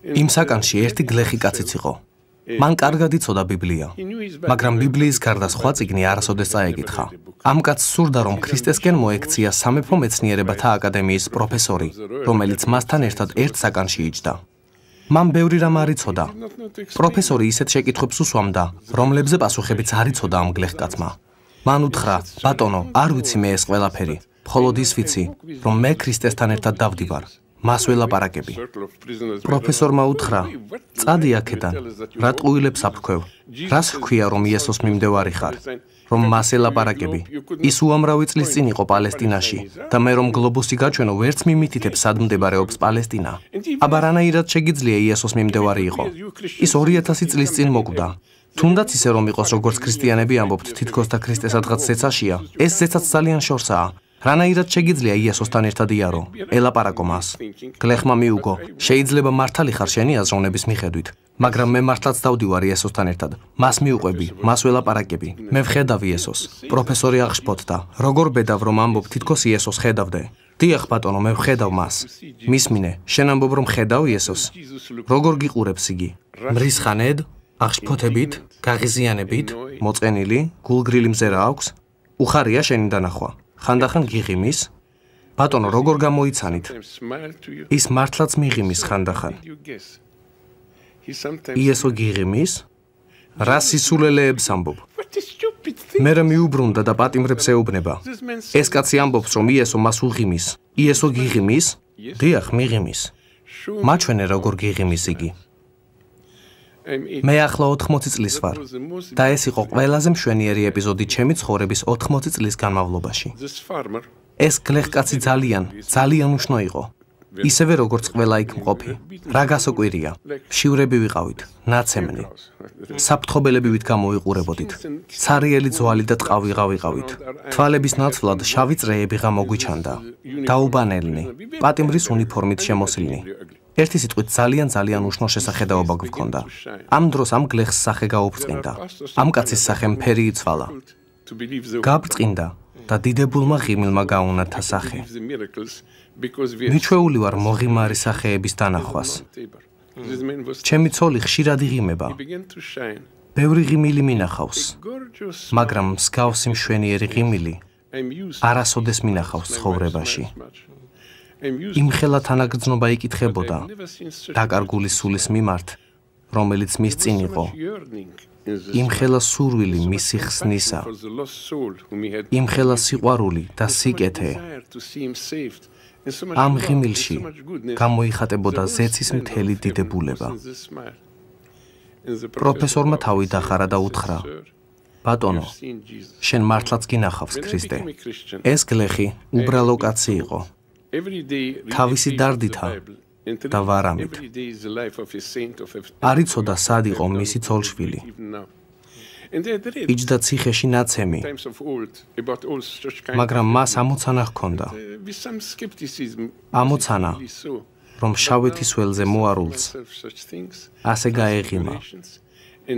იმ საკანში ერთი გლეხი კაციც იყო. მან კარგად იცოდა ბიბლია, მაგრამ ბიბლიის გარდა სხვა წიგნი არასოდეს წაეკითხა. ამ კაცს სურდა, რომ ქრისტესკენ მოექცია სამეფო მეცნიერებათა აკადემიის პროფესორი, რომელიც მასთან ერთად ერთ საკანში იჯდა. მან ბევრი რამ არ იცოდა. პროფესორი ისეთ შეკითხვებს უსვამდა, რომლებზე პასუხებიც არ იცოდა ამ გლეხკაცმა. მან უთხრა: ბატონო, არ ვიცი მე ეს ყველაფერი, მხოლოდ ის ვიცი, რომ მე ქრისტესთან ერთად დავდივარ. მას ველაპარაკები. პროფესორმა უთხრა: წადი აქედან, რა ტყუილებს აფრქვევ? რას ჰქვია, რომ იესოს მიმდევარი ხარ? რომ მას ელაპარაკები? ის უამრავი წლის წინ იყო პალესტინაში და მე რომ გლობუსი გაჩვენო, ვერც მიმითითებს სად მდებარეობს პალესტინა. აბა რანაირად შეგიძლია იესოს მიმდევარი იყო? ის 2000 წლის წინ მოკვდა. თუნდაც ისე რომ იყოს, როგორც ქრისტიანები ამბობთ, თითქოს და ქრისტე სადღაც ზეცაშია, ეს ზეცაც ძალიან შორსაა. რანაირად შეგიძლია იესოსთან ერთად იარო? ელაპარაკო მას. გლეხმა მიუგო: შეიძლება მართალი ხარ შენი აზროვნების მიხედვით, მაგრამ მე მართლაც დავდივარ იესოსთან ერთად. მას მიუყვები, მას ველაპარაკები. მე ვხედავ იესოს. პროფესორი აღშფოთდა: როგორ ბედავ რომ ამბობ, თითქოს იესოს ხედავდე? დიახ ბატონო, მე ვხედავ მას. მისმინე, შენ ამბობ რომ ხედავ იესოს? როგორ გიყურებს იგი? მრისხანედ, აღშფოთებით, გაღიზიანებით, მოწყენილი, გულგრილი მზერა აქვს? უხარია შენი დანახვა? ხანდახან გიღიმის? ბატონო, როგორ გამოიცანით? ის მართლაც მიღიმის ხანდახან. იესო გიღიმის? რა სისულელეებს ამბობ? მერე მიუბრუნდა და პატიმრებს ეუბნება. ეს კაცი ამბობს, რომ იესო მას უღიმის. იესო გიღიმის? დიახ, მიღიმის. მაჩვენე როგორ გიღიმის იგი. მე ახლა 80 წლის ვარ და ეს იყო ყველაზე მშვენიერი ეპიზოდი ჩემი ცხოვრების 80 წლის განმავლობაში. ეს გლეხკაცი ძალიან უშნო იყო. ისევე როგორც ყველა იქ მყოფი. რა გასაკვირია, მშივრები ვიყავით, ნაცემნი. საფრთხობელებივით გამოვიყურებოდით. ცარიელი ძვალი და ტყავი ვიყავით. თვალების ნაცვლად შავი წრეები გამოგვიჩანდა. დაუბანელნი, პატიმრის უნიფორმით შემოსილნი. ერთი სიტყვით ძალიან უშნო შესახედაობა გვქონდა. ამ დროს ამ გლეხს სახე გაუბრწყინდა. ამ კაცის სახე მთერი იცვალა. გაბრწყინდა და დიდებულმა ღიმილმა გაუნათა სახე. მიჩვეული ვარ მოღიმარი სახეების დანახვას. ჩემი ცოლი ხშირად იღიმება. ბევრი ღიმილი მინახავს, მაგრამ მსგავსი მშვენიერი ღიმილი არასოდეს მინახავს ცხოვრებაში. იმხელა თანაგრძნობა იკითხებოდა დაკარგული სულის მიმართ, რომელიც მის წინ იყო. იმხელა სურვილი მისი ხსნისა, იმხელა სიყვარული და სიკეთე. ამ ღიმილში გამოიხატებოდა ზეცის მთელი დიდებულება. პროფესორმა თავი დახარა და უთხრა: ბატონო, შენ მართლაც გინახავს ქრისტე. ეს გლეხი უბრალო კაცი იყო. თავისი დარდითა და ვარამით. არ იცოდა სად იყო მისი ცოლშვილი. იჯდა ციხეში ნაცემი, მაგრამ მას ამოცანა ჰქონდა. ამოცანა, რომ შავეთის ველზე მოარულს ასე გაეღიმა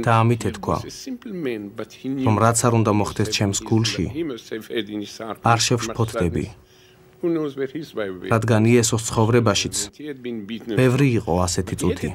და ამით ეთქვა, რომ რაც არ უნდა მოხდეს ჩემს გულში, არ შევშფოთდები. რადგან იესოს ცხოვრებაშიც ბევრი იყო ასეთი წუთი.